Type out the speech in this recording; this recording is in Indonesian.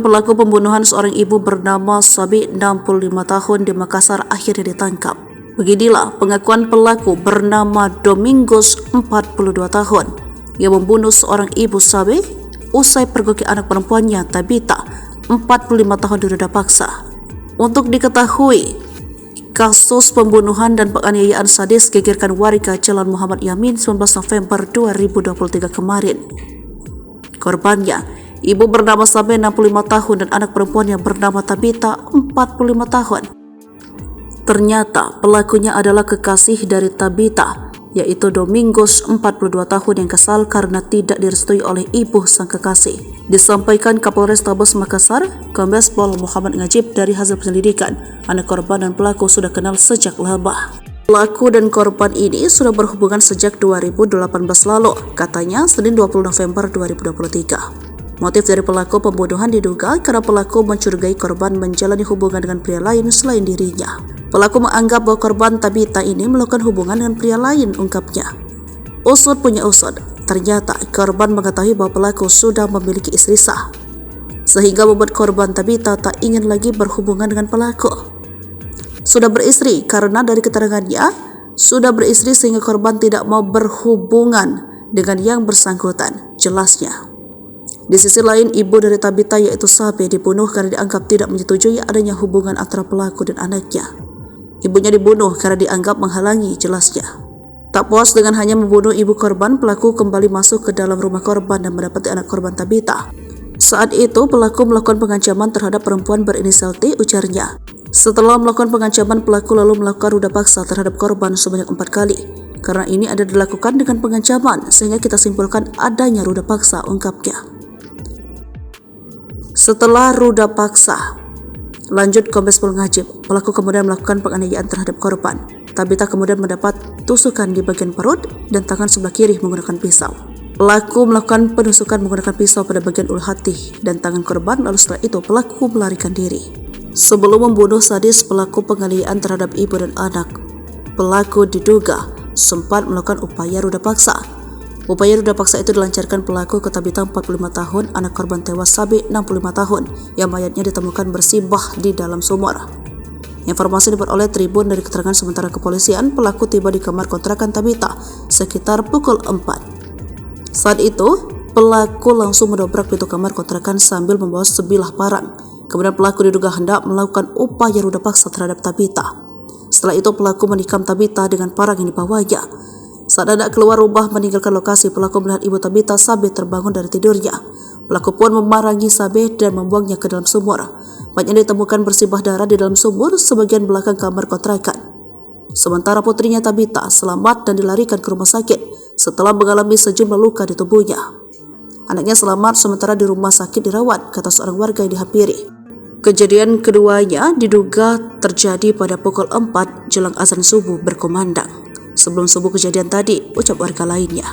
Pelaku pembunuhan seorang ibu bernama Sabi 65 tahun di Makassar akhirnya ditangkap. Beginilah pengakuan pelaku bernama Domingos 42 tahun yang membunuh seorang ibu Sabi usai pergoki anak perempuannya Tabita 45 tahun diruda paksa. Untuk diketahui, kasus pembunuhan dan penganiayaan sadis gegerkan warga Jalan Muhammad Yamin 19 November 2023 kemarin. Korbannya, ibu bernama Sabe 65 tahun dan anak perempuannya bernama Tabita 45 tahun. Ternyata pelakunya adalah kekasih dari Tabita, yaitu Domingos 42 tahun yang kesal karena tidak direstui oleh ibu sang kekasih. Disampaikan Kapolres Tabes Makassar, Kombes Pol Muhammad Ngajib, dari hasil penyelidikan, anak korban dan pelaku sudah kenal sejak lama. Pelaku dan korban ini sudah berhubungan sejak 2018 lalu, katanya Senin 20 November 2023. Motif dari pelaku pembunuhan diduga karena pelaku mencurigai korban menjalani hubungan dengan pria lain selain dirinya. Pelaku menganggap bahwa korban Tabita ini melakukan hubungan dengan pria lain, ungkapnya. Usut punya usut, ternyata korban mengetahui bahwa pelaku sudah memiliki istri sah, sehingga membuat korban Tabita tak ingin lagi berhubungan dengan pelaku. Sudah beristri karena dari keterangannya, sudah beristri sehingga korban tidak mau berhubungan dengan yang bersangkutan, jelasnya. Di sisi lain, ibu dari Tabita yaitu Sabe dibunuh karena dianggap tidak menyetujui adanya hubungan antara pelaku dan anaknya. Ibunya dibunuh karena dianggap menghalangi, jelasnya. Tak puas dengan hanya membunuh ibu korban, pelaku kembali masuk ke dalam rumah korban dan mendapati anak korban Tabita. Saat itu, pelaku melakukan pengancaman terhadap perempuan berinisial T, ujarnya. Setelah melakukan pengancaman, pelaku lalu melakukan ruda paksa terhadap korban sebanyak 4 kali. Karena ini ada dilakukan dengan pengancaman, sehingga kita simpulkan adanya ruda paksa, ungkapnya. Setelah ruda paksa, lanjut Kombes Pol Ngajib, pelaku kemudian melakukan penganiayaan terhadap korban. Tabita kemudian mendapat tusukan di bagian perut dan tangan sebelah kiri menggunakan pisau. Pelaku melakukan penusukan menggunakan pisau pada bagian ulu hati dan tangan korban, lalu setelah itu pelaku melarikan diri. Sebelum membunuh sadis pelaku penganiayaan terhadap ibu dan anak, pelaku diduga sempat melakukan upaya ruda paksa. Upaya ruda paksa itu dilancarkan pelaku ke Tabita 45 tahun, anak korban tewas Sabi 65 tahun, yang mayatnya ditemukan bersimbah di dalam sumur. Informasi diperoleh Tribun dari keterangan sementara kepolisian, pelaku tiba di kamar kontrakan Tabita sekitar pukul 4. Saat itu, pelaku langsung mendobrak pintu kamar kontrakan sambil membawa sebilah parang. Kemudian pelaku diduga hendak melakukan upaya ruda paksa terhadap Tabita. Setelah itu pelaku menikam Tabita dengan parang yang dibawanya. Saat hendak keluar rumah meninggalkan lokasi, pelaku melihat ibu Tabita Sabe terbangun dari tidurnya. Pelaku pun memarangi Sabe dan membuangnya ke dalam sumur. Mayatnya ditemukan bersimbah darah di dalam sumur sebagian belakang kamar kontrakan. Sementara putrinya Tabita selamat dan dilarikan ke rumah sakit setelah mengalami sejumlah luka di tubuhnya. Anaknya selamat sementara di rumah sakit dirawat, kata seorang warga yang dihampiri. Kejadian keduanya diduga terjadi pada pukul 4 jelang azan subuh berkumandang. Sebelum subuh kejadian tadi, ucap warga lainnya.